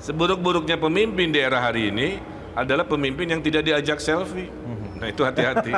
Seburuk-buruknya pemimpin di era hari ini adalah pemimpin yang tidak diajak selfie. Nah, itu hati-hati.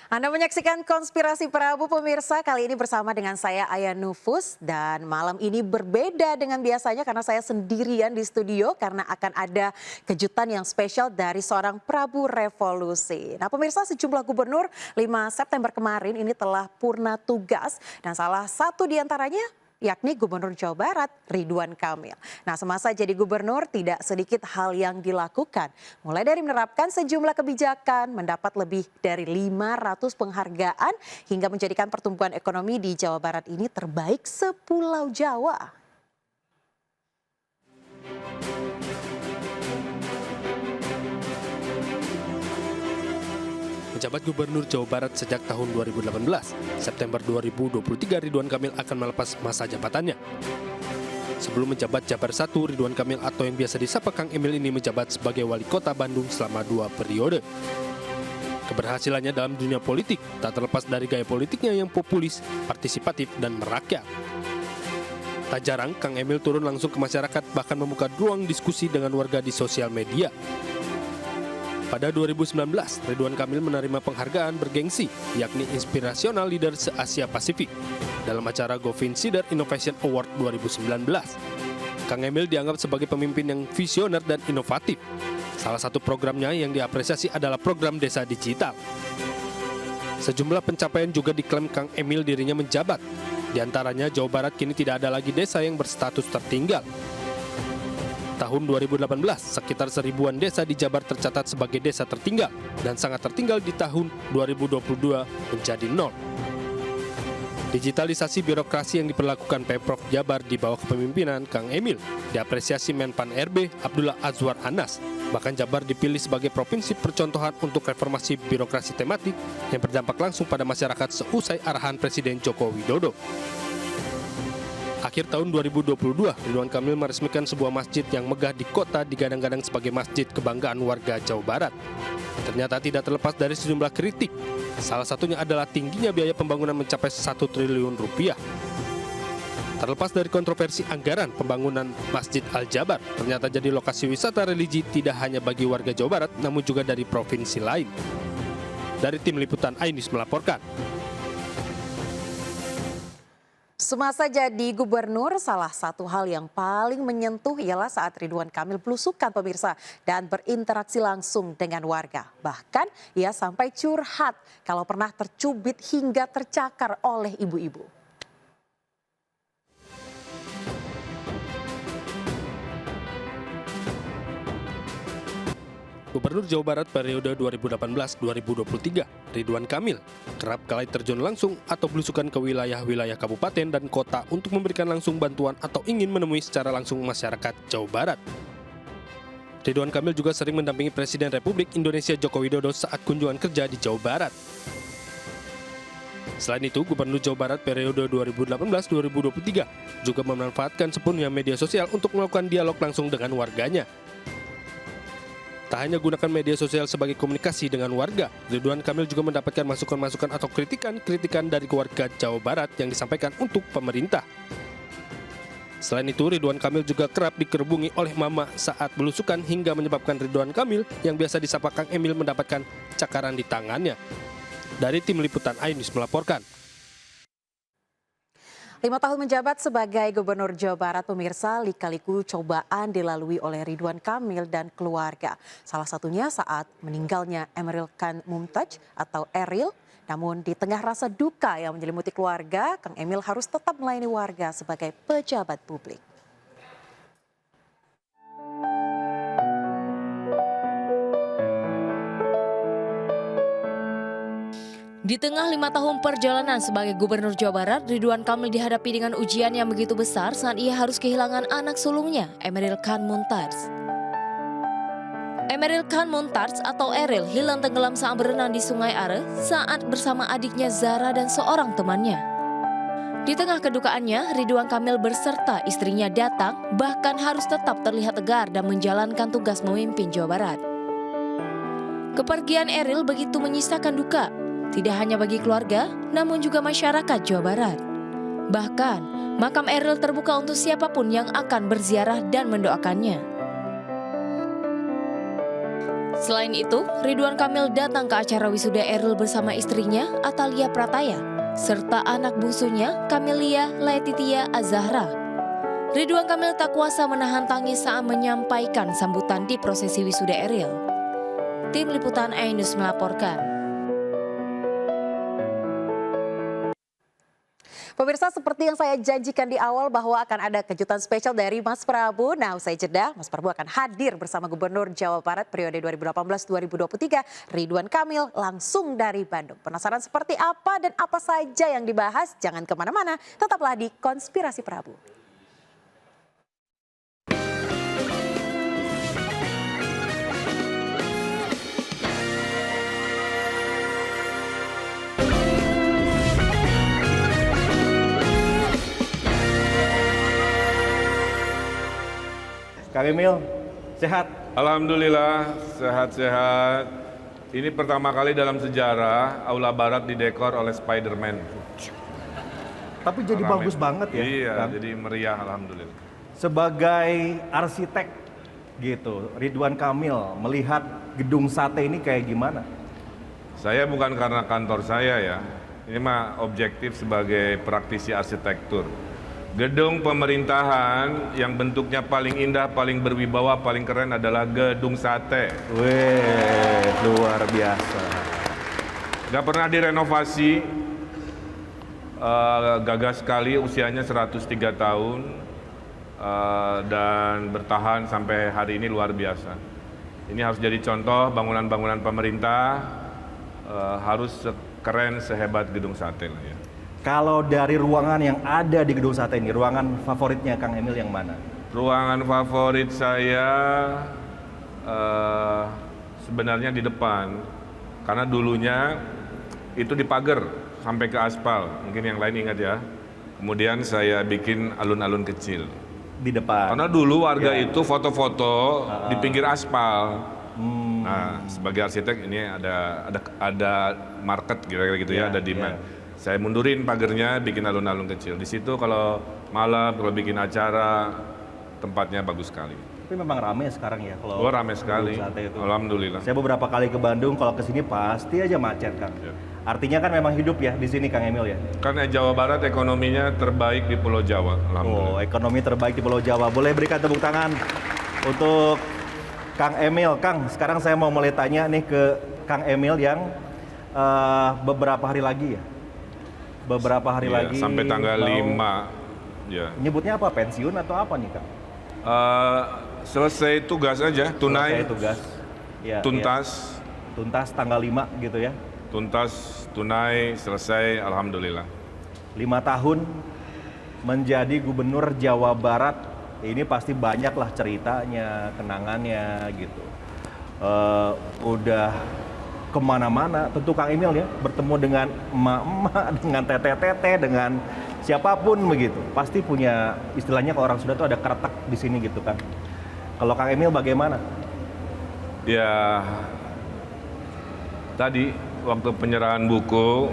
Anda menyaksikan Konspirasi Prabu pemirsa, kali ini bersama dengan saya Aya Nufus, dan malam ini berbeda dengan biasanya karena saya sendirian di studio karena akan ada kejutan yang spesial dari seorang Prabu Revolusi. Nah pemirsa, sejumlah gubernur 5 September kemarin ini telah purna tugas dan salah satu diantaranya yakni Gubernur Jawa Barat Ridwan Kamil. Nah semasa jadi gubernur tidak sedikit hal yang dilakukan. Mulai dari menerapkan sejumlah kebijakan, mendapat lebih dari 500 penghargaan hingga menjadikan pertumbuhan ekonomi di Jawa Barat ini terbaik sepulau Jawa. Menjabat Gubernur Jawa Barat sejak tahun 2018, September 2023 Ridwan Kamil akan melepas masa jabatannya. Sebelum menjabat Jabar 1, Ridwan Kamil atau yang biasa disapa Kang Emil ini menjabat sebagai Wali Kota Bandung selama 2 periode. Keberhasilannya dalam dunia politik tak terlepas dari gaya politiknya yang populis, partisipatif, dan merakyat. Tak jarang Kang Emil turun langsung ke masyarakat, bahkan membuka ruang diskusi dengan warga di sosial media. Pada 2019, Ridwan Kamil menerima penghargaan bergengsi, yakni Inspirational Leader se-Asia Pasifik, dalam acara GoFinsider Innovation Award 2019. Kang Emil dianggap sebagai pemimpin yang visioner dan inovatif. Salah satu programnya yang diapresiasi adalah program Desa Digital. Sejumlah pencapaian juga diklaim Kang Emil dirinya menjabat. Di antaranya Jawa Barat kini tidak ada lagi desa yang berstatus tertinggal. Tahun 2018, sekitar 1000-an desa di Jabar tercatat sebagai desa tertinggal dan sangat tertinggal di tahun 2022 menjadi 0. Digitalisasi birokrasi yang diperlakukan Pemprov Jabar di bawah kepemimpinan Kang Emil diapresiasi Menpan RB Abdullah Azwar Anas. Bahkan Jabar dipilih sebagai provinsi percontohan untuk reformasi birokrasi tematik yang berdampak langsung pada masyarakat seusai arahan Presiden Joko Widodo. Akhir tahun 2022, Ridwan Kamil meresmikan sebuah masjid yang megah di kota digadang-gadang sebagai masjid kebanggaan warga Jawa Barat. Ternyata tidak terlepas dari sejumlah kritik. Salah satunya adalah tingginya biaya pembangunan mencapai 1 triliun rupiah. Terlepas dari kontroversi anggaran pembangunan Masjid Al-Jabar, ternyata jadi lokasi wisata religi tidak hanya bagi warga Jawa Barat, namun juga dari provinsi lain. Dari Tim Liputan Ainis melaporkan. Semasa jadi gubernur, salah satu hal yang paling menyentuh ialah saat Ridwan Kamil belusukan pemirsa dan berinteraksi langsung dengan warga. Bahkan ia sampai curhat kalau pernah tercubit hingga tercakar oleh ibu-ibu. Gubernur Jawa Barat periode 2018-2023, Ridwan Kamil, kerap kali terjun langsung atau belusukan ke wilayah-wilayah kabupaten dan kota untuk memberikan langsung bantuan atau ingin menemui secara langsung masyarakat Jawa Barat. Ridwan Kamil juga sering mendampingi Presiden Republik Indonesia Joko Widodo saat kunjungan kerja di Jawa Barat. Selain itu, Gubernur Jawa Barat periode 2018-2023 juga memanfaatkan sepenuhnya media sosial untuk melakukan dialog langsung dengan warganya. Tak hanya gunakan media sosial sebagai komunikasi dengan warga, Ridwan Kamil juga mendapatkan masukan-masukan atau kritikan dari warga Jawa Barat yang disampaikan untuk pemerintah. Selain itu, Ridwan Kamil juga kerap dikerubungi oleh mama saat belusukan hingga menyebabkan Ridwan Kamil yang biasa disapa Kang Emil mendapatkan cakaran di tangannya. Dari Tim Liputan Ainis melaporkan. 5 tahun menjabat sebagai Gubernur Jawa Barat pemirsa, lika-liku cobaan dilalui oleh Ridwan Kamil dan keluarga. Salah satunya saat meninggalnya Emeril Khan Mumtaz atau Eril. Namun di tengah rasa duka yang menyelimuti keluarga, Kang Emil harus tetap melayani warga sebagai pejabat publik. Di tengah 5 tahun perjalanan sebagai Gubernur Jawa Barat, Ridwan Kamil dihadapi dengan ujian yang begitu besar saat ia harus kehilangan anak sulungnya, Emeril Khan Mumtaz. Emeril Khan Mumtaz atau Eril hilang tenggelam saat berenang di Sungai Are saat bersama adiknya Zara dan seorang temannya. Di tengah kedukaannya, Ridwan Kamil berserta istrinya datang, bahkan harus tetap terlihat tegar dan menjalankan tugas memimpin Jawa Barat. Kepergian Eril begitu menyisakan duka, tidak hanya bagi keluarga, namun juga masyarakat Jawa Barat. Bahkan, makam Eril terbuka untuk siapapun yang akan berziarah dan mendoakannya. Selain itu, Ridwan Kamil datang ke acara wisuda Eril bersama istrinya, Atalia Prataya, serta anak bungsunya, Camelia Laetitia Azahra. Ridwan Kamil tak kuasa menahan tangis saat menyampaikan sambutan di prosesi wisuda Eril. Tim Liputan iNews melaporkan. Pemirsa, seperti yang saya janjikan di awal bahwa akan ada kejutan spesial dari Mas Prabu. Nah, usai jeda, Mas Prabu akan hadir bersama Gubernur Jawa Barat periode 2018-2023, Ridwan Kamil, langsung dari Bandung. Penasaran seperti apa dan apa saja yang dibahas? Jangan kemana-mana, tetaplah di Konspirasi Prabu. Kang Emil, sehat? Alhamdulillah, sehat-sehat. Ini pertama kali dalam sejarah Aula Barat didekor oleh Spider-Man. Tapi jadi Rame. bagus banget ya. Iya, Kang? jadi meriah alhamdulillah. Sebagai arsitek gitu, Ridwan Kamil melihat gedung sate ini kayak gimana? Saya bukan karena kantor saya ya. Ini mah objektif sebagai praktisi arsitektur. Gedung pemerintahan yang bentuknya paling indah, paling berwibawa, paling keren adalah gedung sate. Weh, luar biasa. Gak pernah direnovasi, gagah sekali, usianya 103 tahun, dan bertahan sampai hari ini luar biasa. Ini harus jadi contoh bangunan-bangunan pemerintah, harus keren sehebat gedung sate lah ya. Kalau dari ruangan yang ada di gedung sate ini, ruangan favoritnya Kang Emil yang mana? Ruangan favorit saya sebenarnya di depan, karena dulunya itu dipagar sampai ke aspal, mungkin yang lain ingat ya. Kemudian saya bikin alun-alun kecil. Di depan. Karena dulu warga Ya. itu foto-foto di pinggir aspal. Nah, sebagai arsitek ini ada market kira-kira gitu ya, Ya, ada demand. ya. Saya mundurin pagernya, bikin alun-alun kecil. Di situ kalau malam, kalau bikin acara, tempatnya bagus sekali. Tapi memang ramai sekarang ya kalau Oh, ramai sekali. gedung sate itu. Alhamdulillah. Saya beberapa kali ke Bandung, kalau ke sini pasti aja macet, Kang. Ya. Artinya kan memang hidup ya di sini Kang Emil ya. Karena Jawa Barat ekonominya terbaik di Pulau Jawa. Alhamdulillah. Oh, ekonomi terbaik di Pulau Jawa. Boleh berikan tepuk tangan untuk Kang Emil. Kang, sekarang saya mau mulai tanya nih ke Kang Emil yang beberapa hari lagi ya. Beberapa hari Iya, lagi sampai tanggal mau- 5. Ya. Nyebutnya apa? Pensiun atau apa nih, Kang? Selesai tugas aja, tunai, Selesai tugas. Ya, tuntas, ya. Tuntas tanggal 5 gitu ya. tuntas, tunai, selesai, alhamdulillah. 5 tahun menjadi gubernur Jawa Barat, ini pasti banyak lah ceritanya, kenangannya gitu. Udah kemana-mana, tentu Kang Emil ya, bertemu dengan emak-emak, dengan tete-tete, dengan siapapun begitu. Pasti punya, istilahnya kalau orang Sunda tuh ada kretek di sini gitu kan. Kalau Kang Emil bagaimana? Ya, tadi waktu penyerahan buku,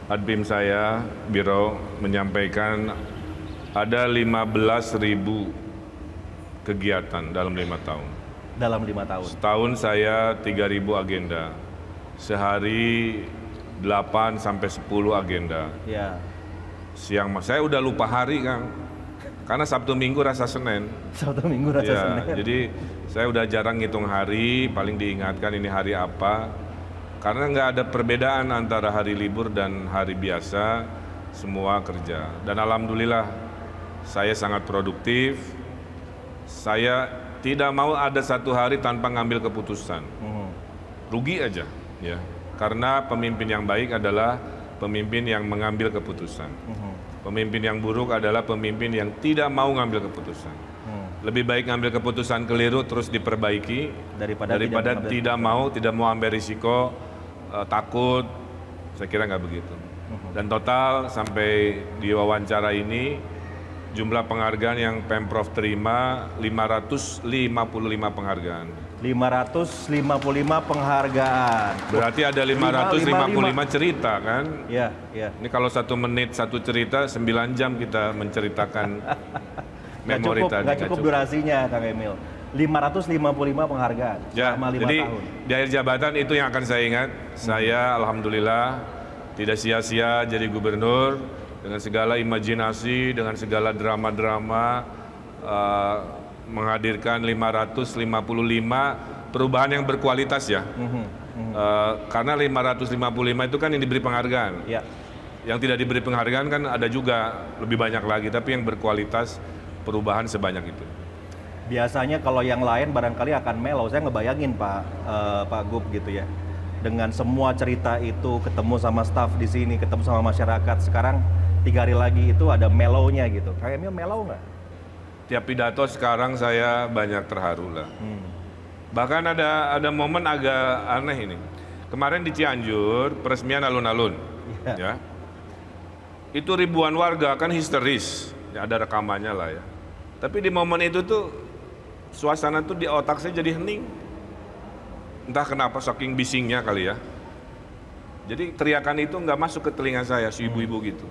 admin saya, biro, menyampaikan ada 15.000 kegiatan dalam 5 tahun. Dalam 5 tahun. Setahun saya 3.000 agenda. Sehari 8 sampai 10 agenda. Ya, Saya udah lupa hari, Kang. Karena Sabtu Minggu rasa Senin. Sabtu Minggu rasa Ya, Senin. jadi saya udah jarang ngitung hari, paling diingatkan ini hari apa. Karena nggak ada perbedaan antara hari libur dan hari biasa, semua kerja. Dan alhamdulillah saya sangat produktif. Saya tidak mau ada satu hari tanpa ngambil keputusan. Rugi aja, ya. Karena pemimpin yang baik adalah pemimpin yang mengambil keputusan. Pemimpin yang buruk adalah pemimpin yang tidak mau ngambil keputusan. Lebih baik ngambil keputusan keliru terus diperbaiki Daripada tidak mau ambil risiko, takut. Saya kira nggak begitu. Dan total sampai di wawancara ini jumlah penghargaan yang Pemprov terima 555 penghargaan. 555 penghargaan. Berarti ada 555 cerita kan? Iya, iya. Ini kalau 1 menit 1 cerita 9 jam kita menceritakan memori tadi. Nggak cukup durasinya Kang Emil. 555 penghargaan Ya, selama 5 jadi tahun. di akhir jabatan itu yang akan saya ingat. Saya alhamdulillah tidak sia-sia jadi gubernur dengan segala imajinasi, dengan segala drama-drama, menghadirkan 555 perubahan yang berkualitas ya. Karena 555 itu kan yang diberi penghargaan. Ya. Yang tidak diberi penghargaan kan ada juga lebih banyak lagi, tapi yang berkualitas perubahan sebanyak itu. Biasanya kalau yang lain barangkali akan mellow. Saya ngebayangin Pak Gub gitu ya. Dengan semua cerita itu, ketemu sama staff di sini, ketemu sama masyarakat. Sekarang 3 hari lagi itu ada mellow-nya gitu. Kang Emil mellow nggak? Tiap pidato sekarang saya banyak terharu lah. Bahkan ada momen agak aneh ini. Kemarin di Cianjur, peresmian alun-alun. Ya. Itu ribuan warga kan histeris. Ya, ada rekamannya lah ya. Tapi di momen itu tuh, suasana tuh di otak saya jadi hening. Entah kenapa saking bisingnya kali ya. Jadi teriakan itu nggak masuk ke telinga saya, si ibu-ibu gitu.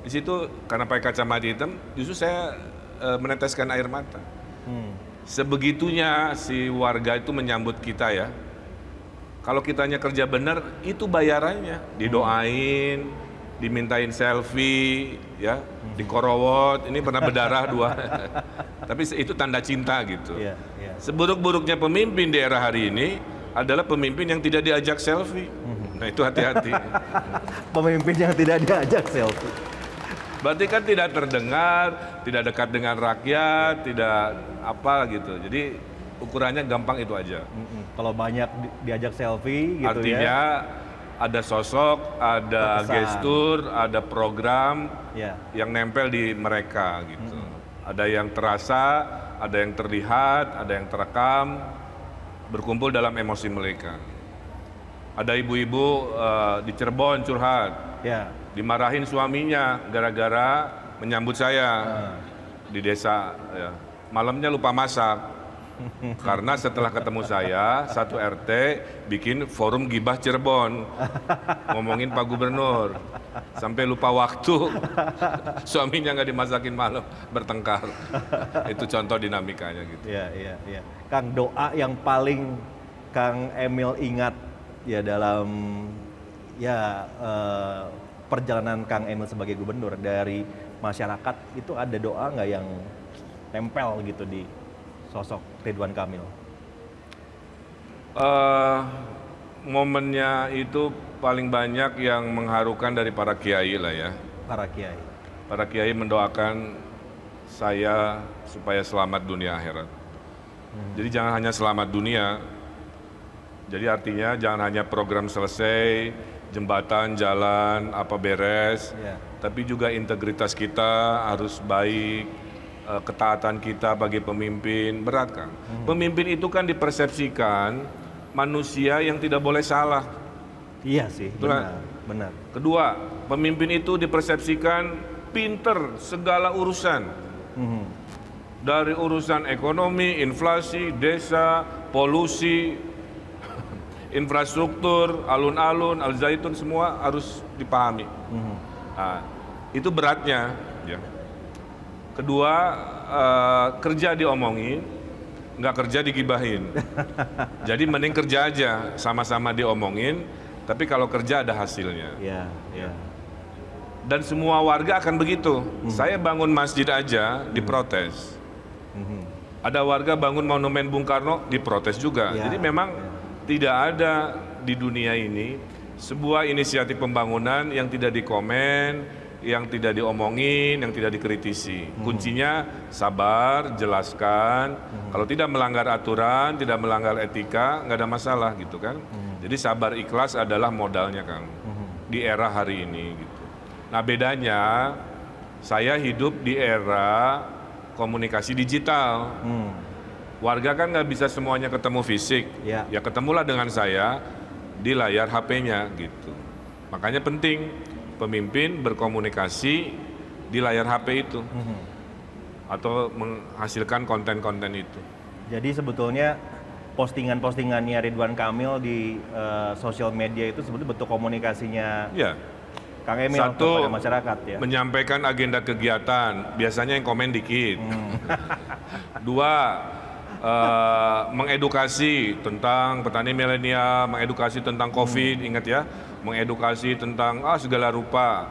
Di situ karena pakai kacamata hitam, justru saya meneteskan air mata. Sebegitunya si warga itu menyambut kita ya. Kalau kitanya kerja benar, itu bayarannya. Didoain, dimintain selfie, ya, dikorowot. Ini pernah berdarah 2. Tapi itu tanda cinta gitu. Iya, iya. Seburuk-buruknya pemimpin di era hari ini adalah pemimpin yang tidak diajak selfie. Nah itu hati-hati. Pemimpin yang tidak diajak selfie. Berarti kan tidak terdengar, tidak dekat dengan rakyat, tidak apa gitu. Jadi ukurannya gampang itu aja. Kalau banyak diajak selfie gitu Artinya ada sosok, ada Berkesan. gestur, ada program ya. yang nempel di mereka gitu. Ada yang terasa, ada yang terlihat, ada yang terekam, berkumpul dalam emosi mereka. Ada ibu-ibu di Cirebon curhat. Ya. Dimarahin suaminya gara-gara menyambut saya di desa ya. Malamnya lupa masak karena setelah ketemu saya satu RT bikin forum gibah Cirebon ngomongin Pak Gubernur sampai lupa waktu suaminya nggak dimasakin malam bertengkar. Itu contoh dinamikanya gitu. Iya, iya, iya. Kang, doa yang paling Kang Emil ingat ya dalam ya perjalanan Kang Emil sebagai gubernur dari masyarakat itu ada doa nggak yang tempel gitu di sosok Ridwan Kamil? Momennya itu paling banyak yang mengharukan dari para kiai lah ya. Para kiai. Para kiai mendoakan saya supaya selamat dunia akhirat. Jadi jangan hanya selamat dunia. Jadi artinya jangan hanya program selesai, jembatan, jalan, apa beres, tapi juga integritas kita harus baik, ketaatan kita bagi pemimpin, berat kan? Pemimpin itu kan dipersepsikan manusia yang tidak boleh salah. Iya sih, benar, benar. Kedua, pemimpin itu dipersepsikan pinter segala urusan. Dari urusan ekonomi, inflasi, desa, polusi, infrastruktur, alun-alun, Al-Zaitun semua harus dipahami. Nah, itu beratnya. Ya. Kedua, kerja diomongin, nggak kerja digibahin. Jadi mending kerja aja, sama-sama diomongin, tapi kalau kerja ada hasilnya. Iya, iya. Dan semua warga akan begitu. Saya bangun masjid aja diprotes. Ada warga bangun monumen Bung Karno diprotes juga. Ya, Jadi memang tidak ada di dunia ini sebuah inisiatif pembangunan yang tidak dikomen, yang tidak diomongin, yang tidak dikritisi. Kuncinya sabar, jelaskan. Kalau tidak melanggar aturan, tidak melanggar etika, nggak ada masalah gitu kan. Jadi sabar ikhlas adalah modalnya Kang di era hari ini. Gitu. Nah bedanya saya hidup di era komunikasi digital. Warga kan nggak bisa semuanya ketemu fisik, ya ketemulah dengan saya di layar HP-nya gitu. Makanya penting pemimpin berkomunikasi di layar HP itu atau menghasilkan konten-konten itu. Jadi sebetulnya postingan-postingannya Ridwan Kamil di sosial media itu sebetulnya bentuk komunikasinya Ya, Kang Emil satu kepada masyarakat ya. menyampaikan agenda kegiatan, biasanya yang komen dikit. Dua, mengedukasi tentang petani milenial, mengedukasi tentang COVID, ingat ya, mengedukasi tentang segala rupa.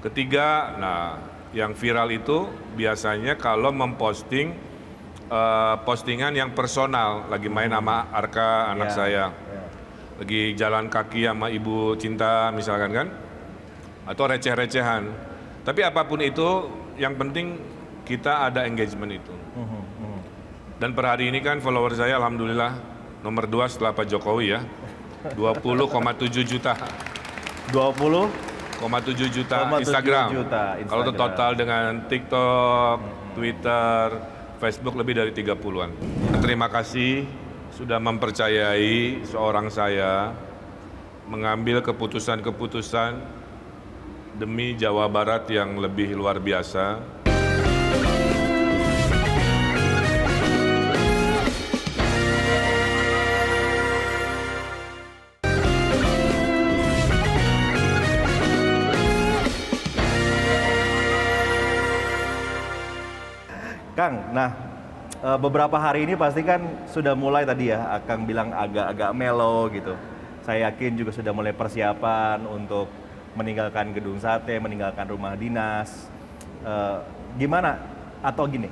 Ketiga, nah yang viral itu biasanya kalau memposting postingan yang personal, lagi main sama Arka, anak Ya, saya, ya. lagi jalan kaki sama Ibu Cinta misalkan kan, atau receh-recehan. Tapi apapun itu, yang penting kita ada engagement itu. Dan per hari ini kan follower saya alhamdulillah nomor 2 setelah Pak Jokowi ya, 20,7 juta. 20,7 juta Instagram. Kalau Instagram. total dengan TikTok, Twitter, Facebook lebih dari 30-an. Terima kasih sudah mempercayai seorang saya mengambil keputusan-keputusan demi Jawa Barat yang lebih luar biasa. Kang, nah beberapa hari ini pasti kan sudah mulai tadi ya, Kang bilang agak-agak melo gitu. Saya yakin juga sudah mulai persiapan untuk meninggalkan gedung sate, meninggalkan rumah dinas. Gimana atau gini,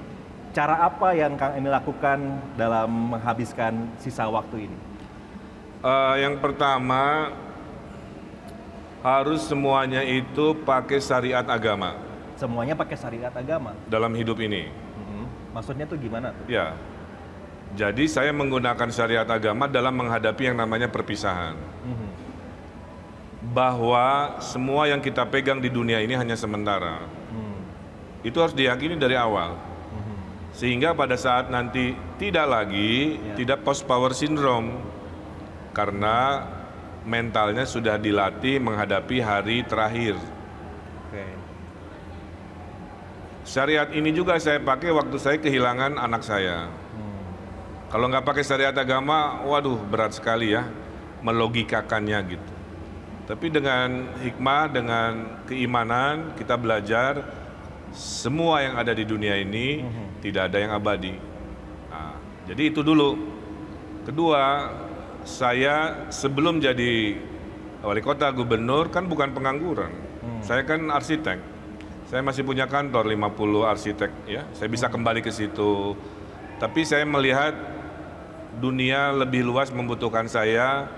cara apa yang Kang Emil lakukan dalam menghabiskan sisa waktu ini? Yang pertama, harus semuanya itu pakai syariat agama Semuanya pakai syariat agama. dalam hidup ini. Maksudnya tuh gimana tuh? Ya, jadi saya menggunakan syariat agama dalam menghadapi yang namanya perpisahan. Bahwa semua yang kita pegang di dunia ini hanya sementara. Itu harus diyakini dari awal. Sehingga pada saat nanti tidak lagi, tidak post power syndrome. Karena mentalnya sudah dilatih menghadapi hari terakhir. Oke. Syariat ini juga saya pakai waktu saya kehilangan anak saya. Kalau nggak pakai syariat agama, waduh berat sekali ya melogikakannya gitu. Tapi dengan hikmah, dengan keimanan kita belajar semua yang ada di dunia ini tidak ada yang abadi. Nah, jadi itu dulu. Kedua, saya sebelum jadi wali kota, gubernur kan bukan pengangguran. Saya kan arsitek. Saya masih punya kantor 50 arsitek ya. Saya bisa kembali ke situ. Tapi saya melihat dunia lebih luas membutuhkan saya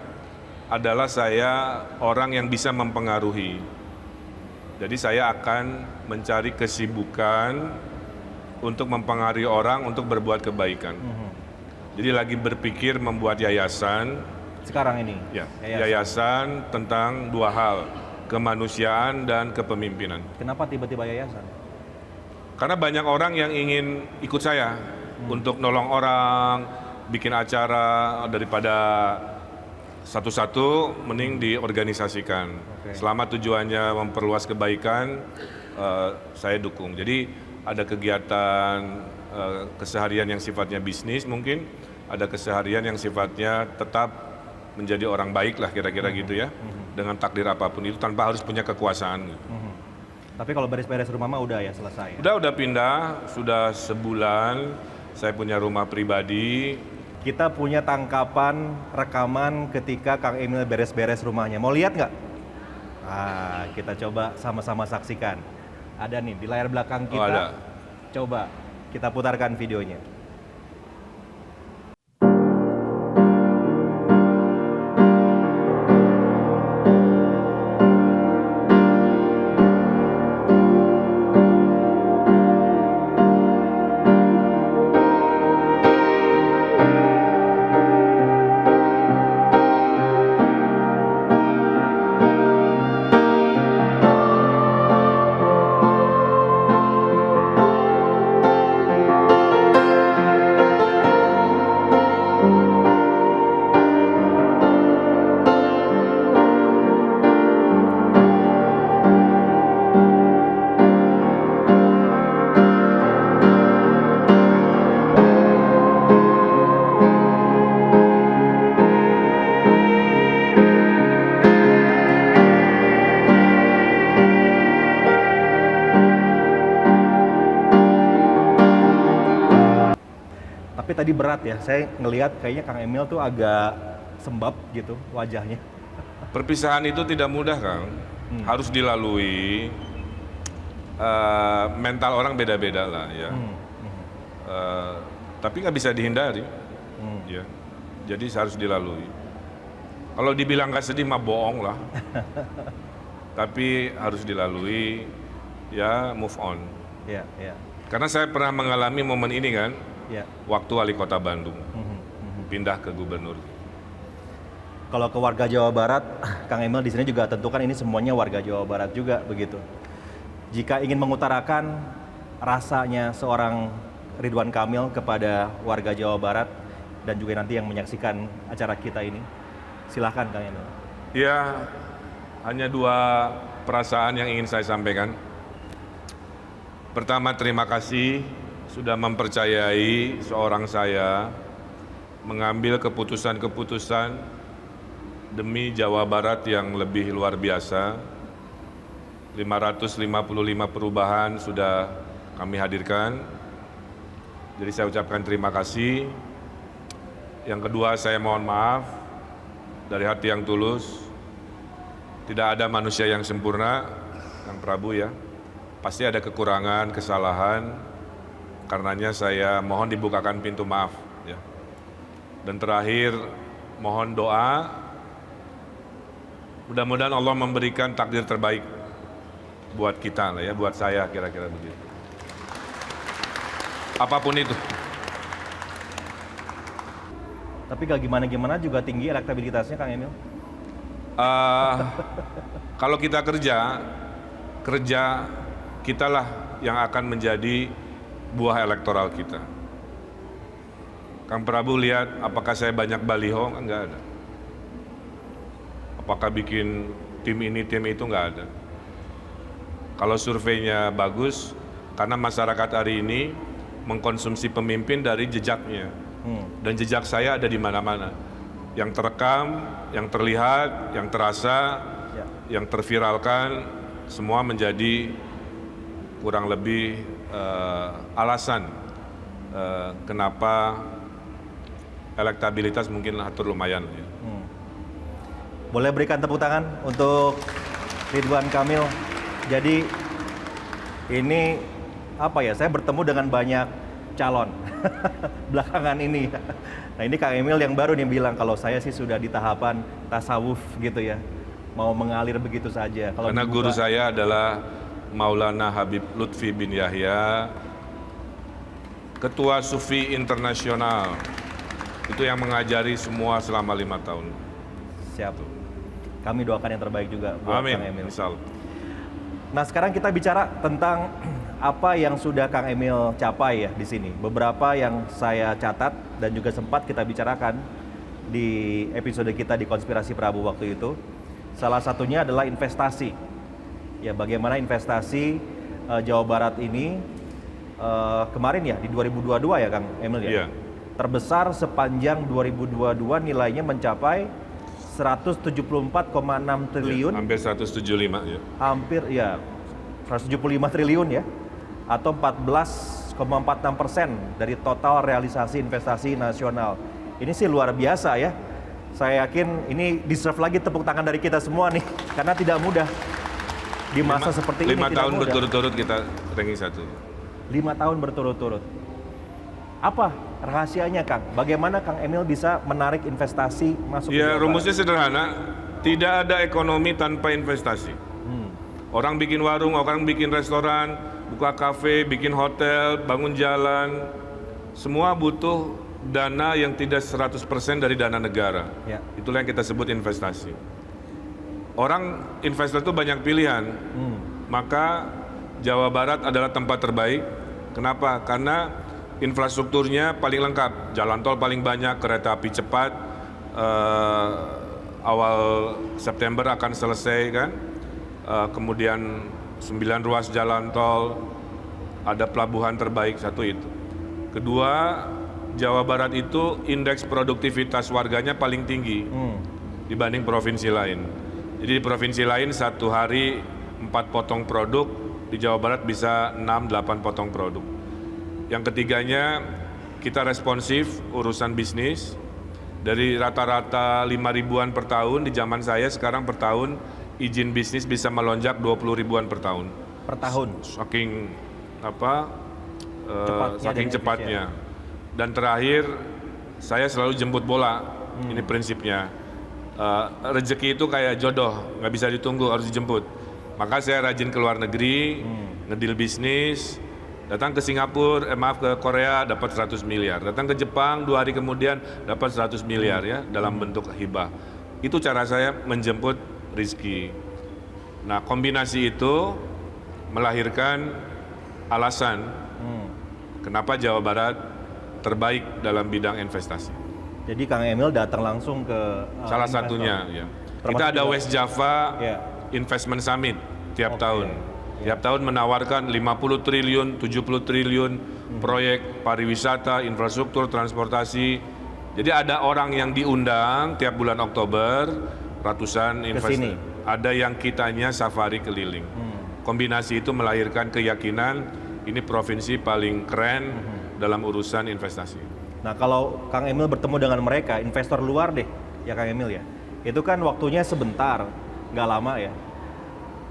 adalah saya orang yang bisa mempengaruhi. Jadi saya akan mencari kesibukan untuk mempengaruhi orang untuk berbuat kebaikan. Jadi lagi berpikir membuat yayasan. Sekarang ini? Ya, yayasan tentang dua hal, kemanusiaan dan kepemimpinan. Kenapa tiba-tiba yayasan? Karena banyak orang yang ingin ikut saya untuk nolong orang, bikin acara, daripada satu-satu mending diorganisasikan. Selama tujuannya memperluas kebaikan, saya dukung. Jadi ada kegiatan keseharian yang sifatnya bisnis mungkin, ada keseharian yang sifatnya tetap menjadi orang baik lah kira-kira gitu ya, dengan takdir apapun itu tanpa harus punya kekuasaan. Tapi kalau beres-beres rumah mah udah ya selesai. Udah pindah, sudah sebulan saya punya rumah pribadi. Kita punya tangkapan rekaman ketika Kang Emil beres-beres rumahnya. Mau lihat nggak? Kita coba sama-sama saksikan. Ada nih di layar belakang kita. ada. Coba kita putarkan videonya. Tapi tadi berat ya, saya ngelihat kayaknya Kang Emil tuh agak sembab gitu wajahnya. Perpisahan itu tidak mudah, Kang. Harus dilalui. Mental orang beda-beda lah ya. Tapi nggak bisa dihindari. Ya. Jadi harus dilalui. Kalau dibilang nggak sedih mah bohong lah. Tapi harus dilalui, ya move on. Ya, ya. Karena saya pernah mengalami momen ini kan, Ya. waktu wali kota Bandung, pindah ke gubernur. Kalau ke warga Jawa Barat, Kang Emil di sini juga tentu kan ini semuanya warga Jawa Barat juga begitu. Jika ingin mengutarakan rasanya seorang Ridwan Kamil kepada warga Jawa Barat dan juga nanti yang menyaksikan acara kita ini, silahkan Kang Emil. Ya, hanya 2 perasaan yang ingin saya sampaikan. Pertama, terima kasih sudah mempercayai seorang saya mengambil keputusan-keputusan demi Jawa Barat yang lebih luar biasa. 555 perubahan sudah kami hadirkan. Jadi saya ucapkan terima kasih. Yang kedua, saya mohon maaf dari hati yang tulus. Tidak ada manusia yang sempurna, Kang Prabu ya. Pasti ada kekurangan, kesalahan. Karenanya saya mohon dibukakan pintu maaf ya. Dan terakhir, mohon doa. Mudah-mudahan Allah memberikan takdir terbaik buat kita lah ya, buat saya kira-kira begitu. Apapun itu. Tapi gak gimana-gimana juga tinggi elektabilitasnya Kang Emil. Kalau kita kerja kitalah yang akan menjadi buah elektoral kita. Kang Prabu lihat apakah saya banyak baliho? Enggak ada. Apakah bikin tim ini, tim itu? Enggak ada. Kalau surveinya bagus, karena masyarakat hari ini mengkonsumsi pemimpin dari jejaknya. Dan jejak saya ada di mana-mana. Yang terekam, yang terlihat, yang terasa, yang terviralkan, semua menjadi kurang lebih alasan kenapa elektabilitas mungkin atur lumayan. Ya. Boleh berikan tepuk tangan untuk Ridwan Kamil. Jadi ini apa ya, saya bertemu dengan banyak calon belakangan ini. Nah ini Kang Emil yang baru nih bilang kalau saya sih sudah di tahapan tasawuf gitu ya. Mau mengalir begitu saja. Kalau Karena dibuka, guru saya adalah Maulana Habib Lutfi bin Yahya, Ketua Sufi Internasional. Itu yang mengajari semua selama 5 tahun. siap. Kami doakan yang terbaik juga buat Amin. Kang Emil. Insya Allah. Nah sekarang kita bicara tentang apa yang sudah Kang Emil capai ya di sini. Beberapa yang saya catat dan juga sempat kita bicarakan di episode kita di Konspirasi Prabu waktu itu. Salah satunya adalah investasi. Ya bagaimana investasi Jawa Barat ini kemarin ya di 2022 ya Kang Emil ya. Iya. Terbesar sepanjang 2022 nilainya mencapai 174,6 triliun. Hampir 175 ya. Hampir ya 175 triliun ya, atau 14,46% dari total realisasi investasi nasional. Ini sih luar biasa ya. Saya yakin ini deserve lagi tepuk tangan dari kita semua nih, karena tidak mudah di masa seperti ini. 5 tidak tahun mudah. berturut-turut kita ranking 1. 5 tahun berturut-turut. Apa rahasianya Kang? Bagaimana Kang Emil bisa menarik investasi masuk ke Ya Jawa Barat? rumusnya sederhana, tidak ada ekonomi tanpa investasi. Orang bikin warung, orang bikin restoran, buka kafe, bikin hotel, bangun jalan, semua butuh dana yang tidak 100% dari dana negara. Ya. Itulah yang kita sebut investasi. Orang investor itu banyak pilihan, maka Jawa Barat adalah tempat terbaik. Kenapa? Karena infrastrukturnya paling lengkap, jalan tol paling banyak, kereta api cepat, awal September akan selesai kan, kemudian 9 ruas jalan tol, ada pelabuhan terbaik, satu itu. Kedua, Jawa Barat itu indeks produktivitas warganya paling tinggi dibanding provinsi lain. Jadi di provinsi lain satu hari 4 potong produk, di Jawa Barat bisa 6-8 potong produk. Yang ketiganya, kita responsif urusan bisnis. Dari rata-rata 5 ribuan per tahun di zaman saya, sekarang per tahun izin bisnis bisa melonjak 20 ribuan per tahun. Per tahun. Saking apa? Saking dan cepatnya. Dan terakhir, saya selalu jemput bola. Ini prinsipnya. Rezeki itu kayak jodoh, nggak bisa ditunggu, harus dijemput. Maka saya rajin ke luar negeri, ngedil bisnis. Datang ke Singapura, ke Korea dapat 100 miliar. Datang ke Jepang 2 hari kemudian dapat 100 miliar ya dalam bentuk hibah. Itu cara saya menjemput rizki. Nah, kombinasi itu melahirkan alasan kenapa Jawa Barat terbaik dalam bidang investasi. Jadi Kang Emil datang langsung ke Salah investor. satunya ya. Termasuk Kita ada juga- West Java Ya. Investment Summit tiap Oke. tahun. Tiap tahun menawarkan 50 triliun, 70 triliun proyek pariwisata, infrastruktur, transportasi. Jadi ada orang yang diundang tiap bulan Oktober, ratusan investor. Ada yang kitanya safari keliling. Kombinasi itu melahirkan keyakinan ini provinsi paling keren dalam urusan investasi. Nah, kalau Kang Emil bertemu dengan mereka, investor luar deh, ya Kang Emil ya. Itu kan waktunya sebentar, nggak lama ya.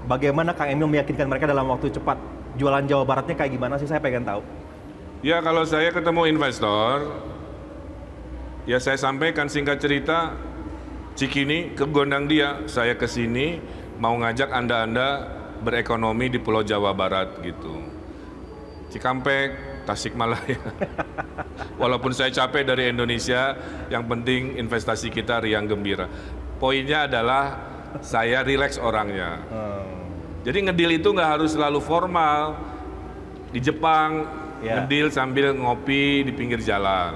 Bagaimana Kang Emil meyakinkan mereka dalam waktu cepat? Jualan Jawa Baratnya kayak gimana sih? Saya pengen tahu. Ya kalau saya ketemu investor, ya saya sampaikan singkat cerita, Cikini ke gondang dia, saya ke sini mau ngajak Anda berekonomi di Pulau Jawa Barat gitu. Cikampek, Tasikmalaya. Walaupun saya capek dari Indonesia, yang penting investasi kita riang gembira. Poinnya adalah saya rileks orangnya. Jadi ngedil itu nggak harus selalu formal. Di Jepang ngedil sambil ngopi di pinggir jalan.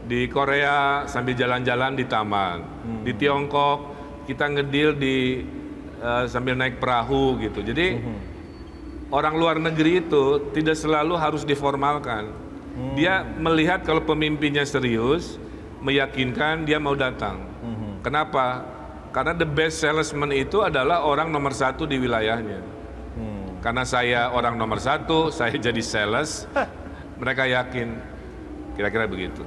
Di Korea sambil jalan-jalan di taman. Di Tiongkok kita ngedil sambil naik perahu gitu. Jadi orang luar negeri itu tidak selalu harus diformalkan. Dia melihat kalau pemimpinnya serius, meyakinkan dia mau datang. Kenapa? Karena the best salesman itu adalah orang nomor 1 di wilayahnya. Karena saya orang nomor 1, saya jadi sales, mereka yakin. Kira-kira begitu.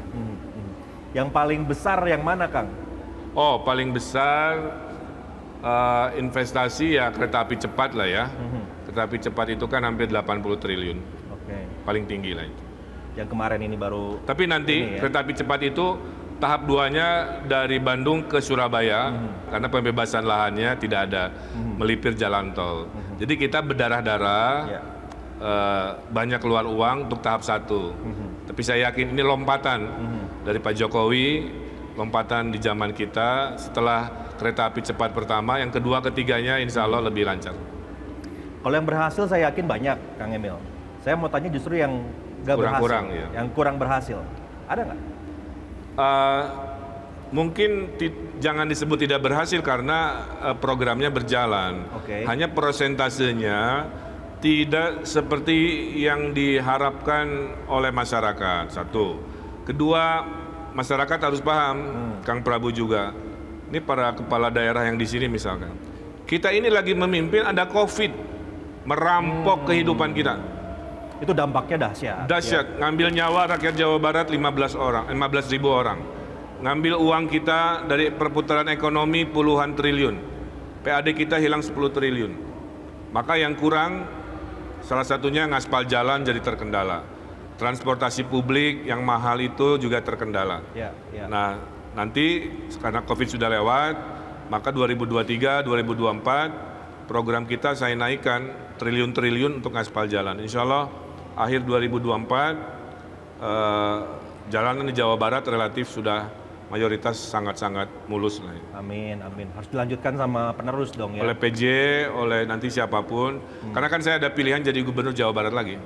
Yang paling besar yang mana, Kang? Oh, paling besar investasi ya kereta api cepat lah ya. Kereta api cepat itu kan hampir 80 triliun. Oke. Paling tinggi lah itu. Yang kemarin ini baru. Tapi nanti Ini ya. kereta api cepat itu tahap 2-nya dari Bandung ke Surabaya karena pembebasan lahannya tidak ada, melipir jalan tol. Jadi kita berdarah-darah, banyak keluar uang untuk tahap 1. Tapi saya yakin ini lompatan dari Pak Jokowi, lompatan di zaman kita setelah kereta api cepat pertama, yang kedua, ketiganya insya Allah lebih lancar. Kalau yang berhasil saya yakin banyak, Kang Emil. Saya mau tanya justru yang nggak berhasil, Kurang-kurang, ya. yang kurang berhasil. Ada nggak? Mungkin jangan disebut tidak berhasil karena programnya berjalan. Oke. Hanya prosentasenya tidak seperti yang diharapkan oleh masyarakat. Satu. Kedua, masyarakat harus paham, Kang Prabu juga. Ini para kepala daerah yang di sini misalkan. Kita ini lagi memimpin, ada COVID, merampok kehidupan kita. Itu dampaknya dahsyat. Dahsyat, ngambil nyawa rakyat Jawa Barat 15.000 orang. Ngambil uang kita dari perputaran ekonomi puluhan triliun. PAD kita hilang 10 triliun. Maka yang kurang, salah satunya ngaspal jalan jadi terkendala. Transportasi publik yang mahal itu juga terkendala. Ya. Nah, nanti karena COVID sudah lewat, maka 2023, 2024 program kita saya naikkan triliun-triliun untuk ngaspal jalan. Insya Allah akhir 2024 jalanan di Jawa Barat relatif sudah mayoritas sangat-sangat mulus lah. Ya. Amin. Harus dilanjutkan sama penerus dong ya. Oleh PJ, oleh nanti siapapun. Karena kan saya ada pilihan jadi gubernur Jawa Barat lagi.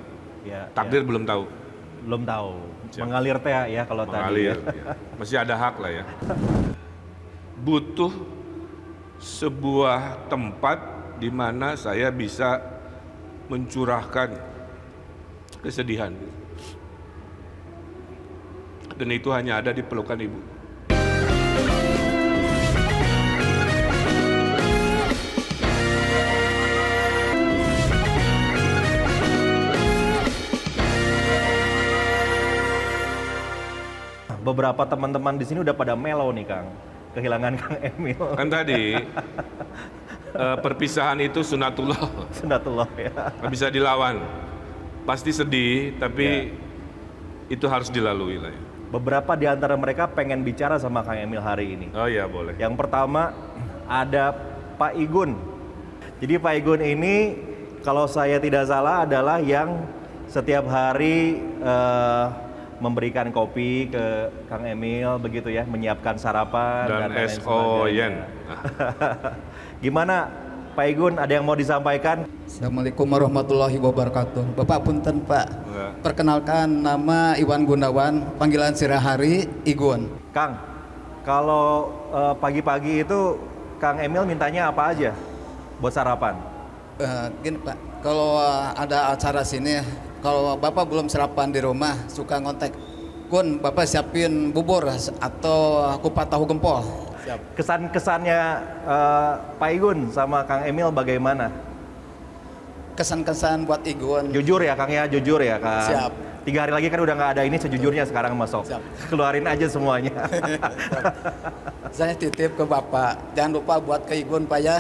Ya, Takdir belum tahu. belum tahu. Siap. Mengalir teh ya kalau Mengalir. tadi. Ya. Masih ada hak lah ya. Butuh sebuah tempat di mana saya bisa mencurahkan kesedihan. Dan itu hanya ada di pelukan ibu. beberapa teman-teman di sini udah pada mellow nih Kang, kehilangan Kang Emil. Kan tadi perpisahan itu sunatullah, Sunatullah ya. nggak bisa dilawan. Pasti sedih, tapi itu harus dilalui lah ya. Beberapa di antara mereka pengen bicara sama Kang Emil hari ini. Oh iya boleh. Yang pertama ada Pak Igun. Jadi Pak Igun ini kalau saya tidak salah adalah yang setiap hari memberikan kopi ke Kang Emil begitu ya, menyiapkan sarapan Dan lain SO Yen. Gimana Pak Igun, ada yang mau disampaikan? Assalamualaikum warahmatullahi wabarakatuh. Bapak punten Pak. Enggak. Perkenalkan, nama Iwan Gunawan, panggilan sehari-hari Igun. Kang, kalau pagi-pagi itu Kang Emil mintanya apa aja buat sarapan? Gini Pak, kalau ada acara sini, kalau Bapak belum sarapan di rumah, suka ngontek, Gun, Bapak siapin bubur atau kupat tahu gempol. Siap. Kesan-kesannya Pak Igun sama Kang Emil bagaimana? Kesan-kesan buat Igun. Jujur ya Kang ya, jujur ya Kang. Siap. 3 hari lagi kan udah nggak ada ini, sejujurnya sekarang masuk. Siap. Keluarin aja semuanya. Saya titip ke Bapak, jangan lupa buat ke Igun Pak ya.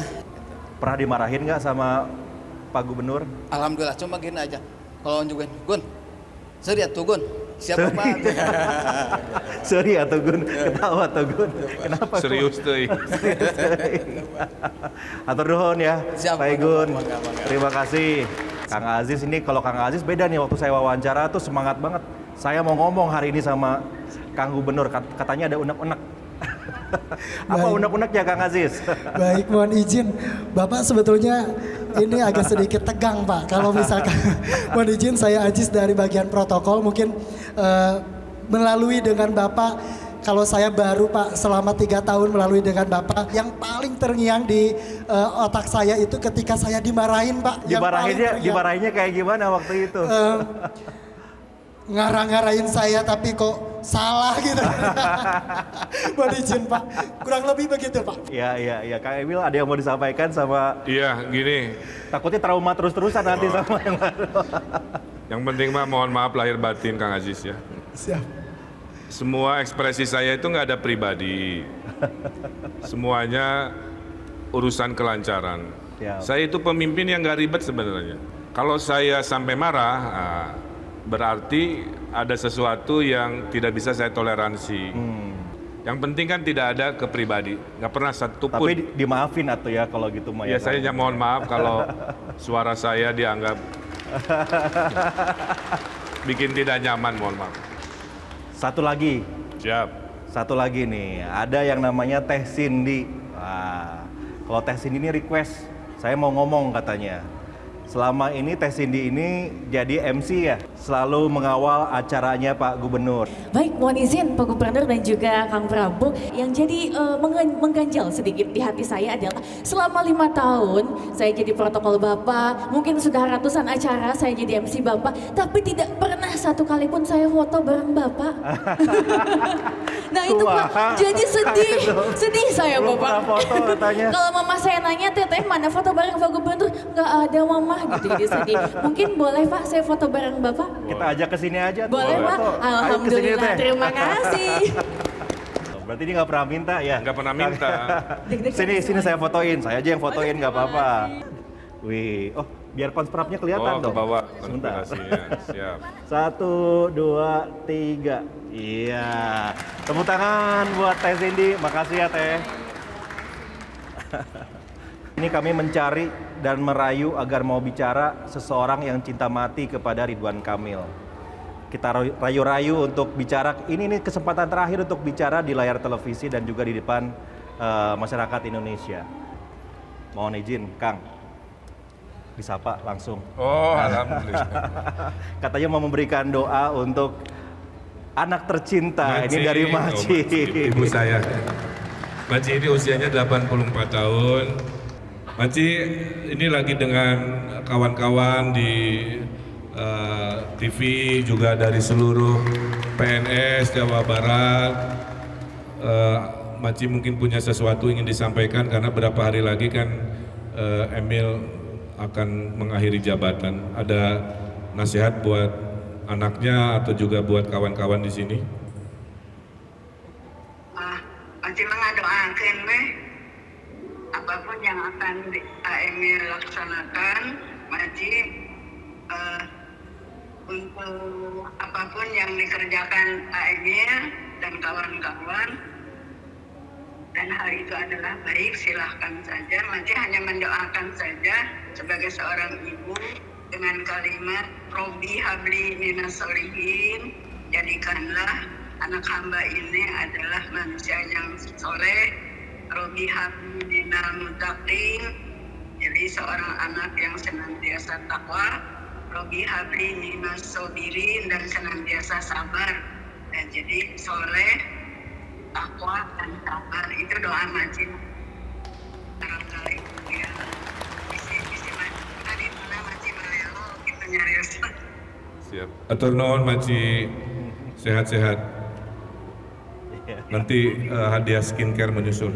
Pernah dimarahin nggak sama Pak Gubernur? Alhamdulillah, cuma gini aja. Kalau nunjukin, Gun, serius tuh Gun, siapa Pak? Sorry atau Gun, ketawa atau Gun. Kenapa? kok? Serius tuh. Atur nuhun ya, Siap, Pak Igun. bangga. Terima kasih. Kang Aziz ini, kalau Kang Aziz beda nih, waktu saya wawancara tuh semangat banget. Saya mau ngomong hari ini sama Kang Gubernur, katanya ada unek-unek. Apa unek-uneknya Kang Aziz? Baik, mohon izin. Bapak sebetulnya ini agak sedikit tegang Pak. Kalau misalkan mohon izin, saya Aziz dari bagian protokol. Mungkin melalui dengan Bapak, kalau saya baru Pak selama 3 tahun melalui dengan Bapak, yang paling terngiang di otak saya itu ketika saya dimarahin Pak. Yang paling terngiang. Dimarahinnya kayak gimana waktu itu? Ngarang-ngarahin saya tapi kok salah gitu. Mohon izin Pak, kurang lebih begitu Pak. Iya. Kang Emil ada yang mau disampaikan sama, Iya gini, takutnya trauma terus-terusan nanti sama yang baru. yang penting mah mohon maaf lahir batin Kang Aziz ya. Siap. Semua ekspresi saya itu nggak ada pribadi. Semuanya urusan kelancaran. Siap. Saya itu pemimpin yang nggak ribet sebenarnya. Kalau saya sampai marah, berarti ada sesuatu yang tidak bisa saya toleransi. Yang penting kan tidak ada ke pribadi, nggak pernah satu pun. Tapi dimaafin atau ya kalau gitu Maya. Ya saya mohon maaf kalau suara saya dianggap bikin tidak nyaman, mohon maaf. Satu lagi nih, ada yang namanya Teh Cindy. Wah, kalau Teh Cindy ini request, saya mau ngomong katanya. Selama ini Teh Cindy ini jadi MC ya, selalu mengawal acaranya Pak Gubernur. Baik, mohon izin Pak Gubernur dan juga Kang Prabu. Yang jadi mengganjal sedikit di hati saya adalah selama 5 tahun saya jadi protokol Bapak, mungkin sudah ratusan acara saya jadi MC Bapak, tapi tidak pernah satu kali pun saya foto bareng Bapak. Nah itu Pak, jadi sedih saya Belum Bapak. pernah foto katanya. Kalau mama saya nanya, Teteh mana foto bareng Pak Gubernur? Nggak ada Mama gitu, jadi sedih. Mungkin boleh Pak saya foto bareng Bapak? Kita ajak ke sini aja. Boleh Pak? Foto. Ayo kesini, Alhamdulillah, Teh. terima kasih. Berarti dia nggak pernah minta ya? Nggak pernah minta. Sini saya fotoin, saya aja yang fotoin nggak apa-apa. Wih, oh biar konsprapnya kelihatan Oh, dong. ke bawah Sebentar. konspirasinya. Siap. 1, 2, 3. Iya. Tepuk tangan buat Teh Cindy. Makasih ya Teh. Ini kami mencari dan merayu agar mau bicara seseorang yang cinta mati kepada Ridwan Kamil. Kita rayu-rayu untuk bicara, ini kesempatan terakhir untuk bicara di layar televisi dan juga di depan masyarakat Indonesia. Mohon izin, Kang. Disapa langsung. Oh, alhamdulillah. Katanya mau memberikan doa untuk anak tercinta. Ini dari Maci. Ibu saya. Maci ini usianya 84 tahun. Maci ini lagi dengan kawan-kawan di TV, juga dari seluruh PNS Jawa Barat. Maci mungkin punya sesuatu ingin disampaikan karena berapa hari lagi kan Emil akan mengakhiri jabatan. Ada nasihat buat anaknya atau juga buat kawan-kawan di sini? akan AML laksanakan, Maji, untuk apapun yang dikerjakan AML dan kawan-kawan, dan hal itu adalah baik, silahkan saja. Maji hanya mendoakan saja sebagai seorang ibu dengan kalimat Robi habli minas solihin, jadikanlah anak hamba ini adalah manusia yang soleh. Robi habli minal muttaqin, jadi seorang anak yang senantiasa takwa. Robi habli minas sobirin, dan senantiasa sabar. Dan jadi soleh, takwa, dan sabar itu doa Maji. Barangkali ya isi tadi mana Maji Malelo kita nyarios. Siap. Atur nuhun Maci, sehat-sehat. Nanti hadiah skincare menyusul.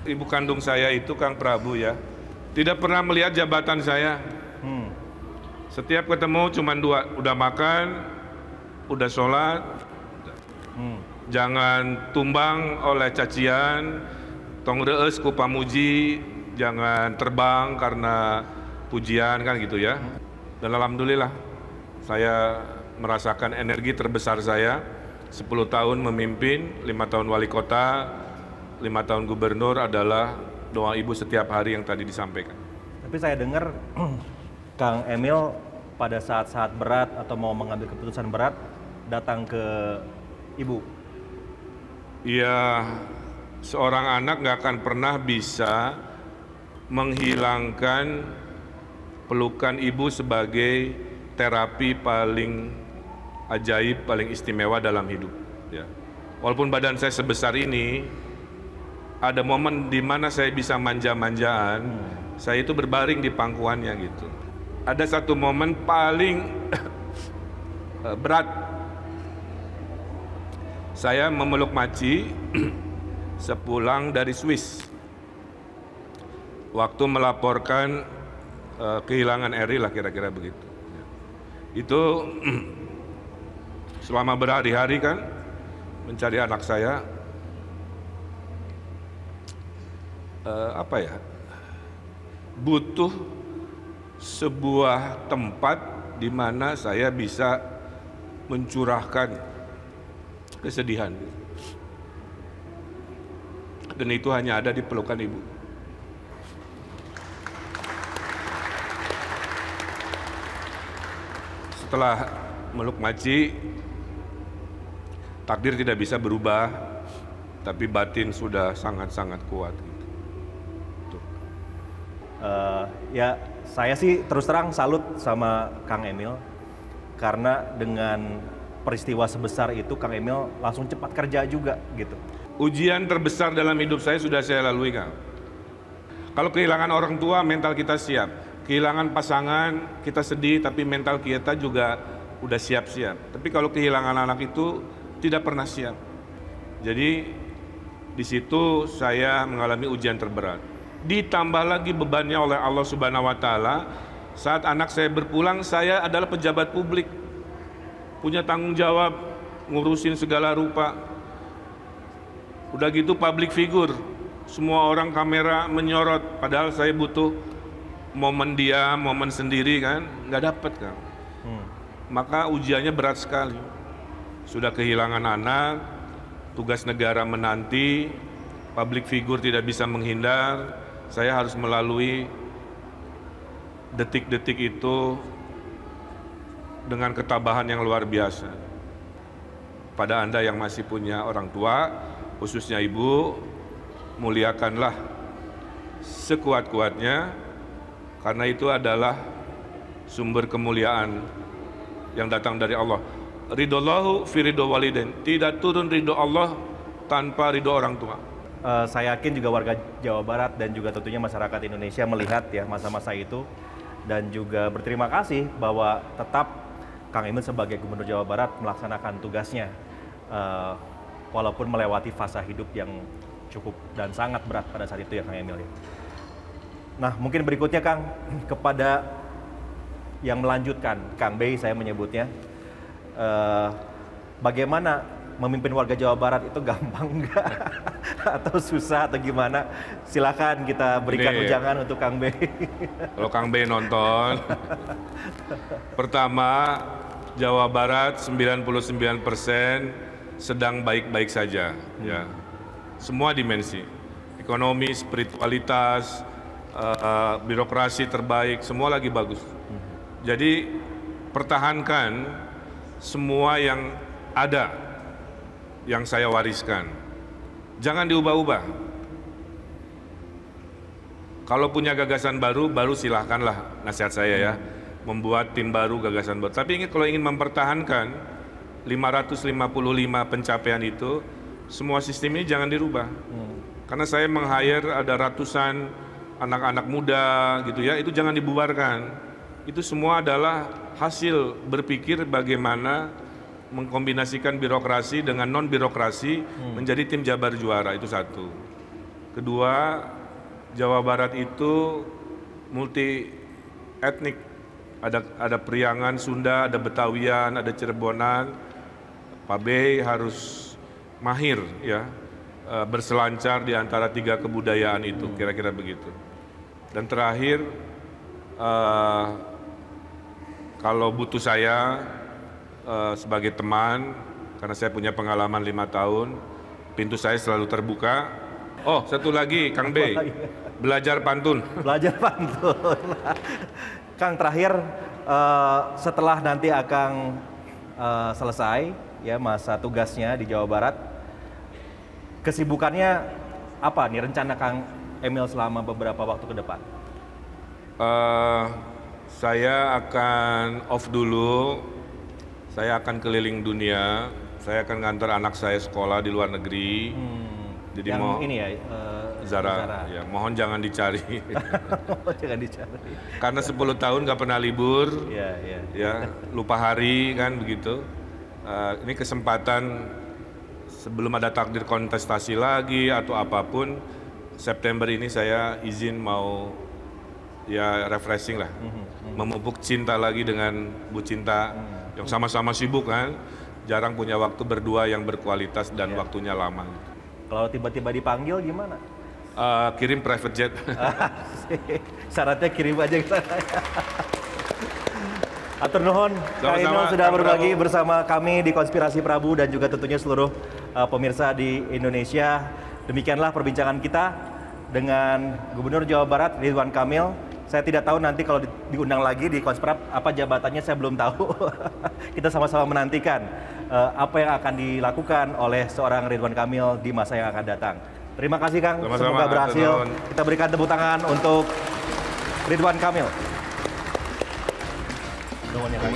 Ibu kandung saya itu Kang Prabu ya, tidak pernah melihat jabatan saya. Setiap ketemu cuma dua, udah makan, udah sholat. Jangan tumbang oleh cacian, tong reus ku pamuji, jangan terbang karena pujian kan gitu ya. Dan alhamdulillah saya merasakan energi terbesar saya 10 tahun memimpin, 5 tahun wali kota, 5 tahun gubernur adalah doa ibu setiap hari yang tadi disampaikan. Tapi saya dengar Kang Emil pada saat-saat berat atau mau mengambil keputusan berat datang ke ibu. Iya, seorang anak nggak akan pernah bisa menghilangkan pelukan ibu sebagai terapi paling ajaib, paling istimewa dalam hidup. Ya. Walaupun badan saya sebesar ini, ada momen di mana saya bisa manja-manjaan, saya itu berbaring di pangkuannya gitu. Ada satu momen paling berat. Saya memeluk Maci sepulang dari Swiss. Waktu melaporkan kehilangan Eril lah kira-kira begitu. Itu selama berhari-hari kan mencari anak saya, butuh sebuah tempat di mana saya bisa mencurahkan kesedihan. Dan itu hanya ada di pelukan ibu. Setelah meluk Maci, takdir tidak bisa berubah, tapi batin sudah sangat-sangat kuat. Ya saya sih terus terang salut sama Kang Emil, karena dengan peristiwa sebesar itu Kang Emil langsung cepat kerja juga gitu. Ujian terbesar dalam hidup saya sudah saya lalui, Kang. Kalau kehilangan orang tua, mental kita siap. Kehilangan pasangan, kita sedih, tapi mental kita juga udah siap-siap. Tapi kalau kehilangan anak itu tidak pernah siap. Jadi di situ saya mengalami ujian terberat. Ditambah lagi bebannya oleh Allah Subhanahu wa taala, saat anak saya berpulang, saya adalah pejabat publik. Punya tanggung jawab ngurusin segala rupa. Udah gitu public figure, semua orang kamera menyorot, padahal saya butuh momen diam, momen sendiri kan, nggak dapet kan. Maka ujiannya berat sekali. Sudah kehilangan anak, tugas negara menanti, public figure tidak bisa menghindar, saya harus melalui detik-detik itu dengan ketabahan yang luar biasa. Pada Anda yang masih punya orang tua, khususnya ibu, muliakanlah sekuat-kuatnya, karena itu adalah sumber kemuliaan yang datang dari Allah. Ridhollahu fi ridho walidain, tidak turun ridho Allah tanpa ridho orang tua. Saya yakin juga warga Jawa Barat dan juga tentunya masyarakat Indonesia melihat ya masa-masa itu, dan juga berterima kasih bahwa tetap Kang Emil sebagai Gubernur Jawa Barat melaksanakan tugasnya walaupun melewati fase hidup yang cukup dan sangat berat pada saat itu ya Kang Emil. Nah mungkin berikutnya Kang, kepada yang melanjutkan, Kang Bey saya menyebutnya, bagaimana memimpin warga Jawa Barat itu gampang nggak? Atau susah atau gimana? Silakan kita berikan Ini, ujangan untuk Kang B. Kalau Kang B nonton, pertama Jawa Barat 99% sedang baik-baik saja, ya. Semua dimensi, ekonomi, spiritualitas, birokrasi terbaik, semua lagi bagus. Jadi pertahankan semua yang ada, yang saya wariskan. Jangan diubah-ubah. Kalau punya gagasan baru silahkanlah, nasihat saya ya. Membuat tim baru, gagasan baru. Tapi kalau ingin mempertahankan 555 pencapaian itu, semua sistem ini jangan dirubah. Karena saya meng-hire ada ratusan anak-anak muda gitu ya, itu jangan dibubarkan. Itu semua adalah hasil berpikir bagaimana mengkombinasikan birokrasi dengan non-birokrasi menjadi tim Jabar juara, itu satu. Kedua, Jawa Barat itu multi etnik, ada Priangan, Sunda, ada Betawian, ada Cirebonan. Pak B harus mahir ya, berselancar di antara 3 kebudayaan itu, kira-kira begitu. Dan terakhir, kalau butuh saya sebagai teman, karena saya punya pengalaman 5 tahun, pintu saya selalu terbuka. Oh, satu lagi, Kang B, belajar pantun. Belajar pantun. Kang, terakhir, setelah nanti Akang selesai ya masa tugasnya di Jawa Barat, kesibukannya apa nih rencana Kang Emil selama beberapa waktu ke depan? Saya akan off dulu, saya akan keliling dunia, saya akan ngantar anak saya sekolah di luar negeri. Jadi yang ini ya, Zara, ya, mohon jangan dicari. Jangan dicari. Karena 10 tahun nggak pernah libur, Ya. ya lupa hari kan begitu. Ini kesempatan sebelum ada takdir kontestasi lagi atau apapun, September ini saya izin mau ya refreshing lah, memupuk cinta lagi dengan Bu Cinta yang sama-sama sibuk kan, jarang punya waktu berdua yang berkualitas dan waktunya lama. Kalau tiba-tiba dipanggil gimana? Kirim private jet. Syaratnya kirim aja ke sana. Atur nuhun, Kang Emil Sama-sama, sudah Kang berbagi Prabu. bersama kami di Konspirasi Prabu dan juga tentunya seluruh pemirsa di Indonesia. Demikianlah perbincangan kita dengan Gubernur Jawa Barat Ridwan Kamil. Saya tidak tahu nanti kalau diundang lagi di Konspirap apa jabatannya, saya belum tahu. Kita sama-sama menantikan apa yang akan dilakukan oleh seorang Ridwan Kamil di masa yang akan datang. Terima kasih Kang, Sama-sama, semoga berhasil. atur nuhun. Kita berikan tepuk tangan untuk Ridwan Kamil. Nuhun ya, Kang.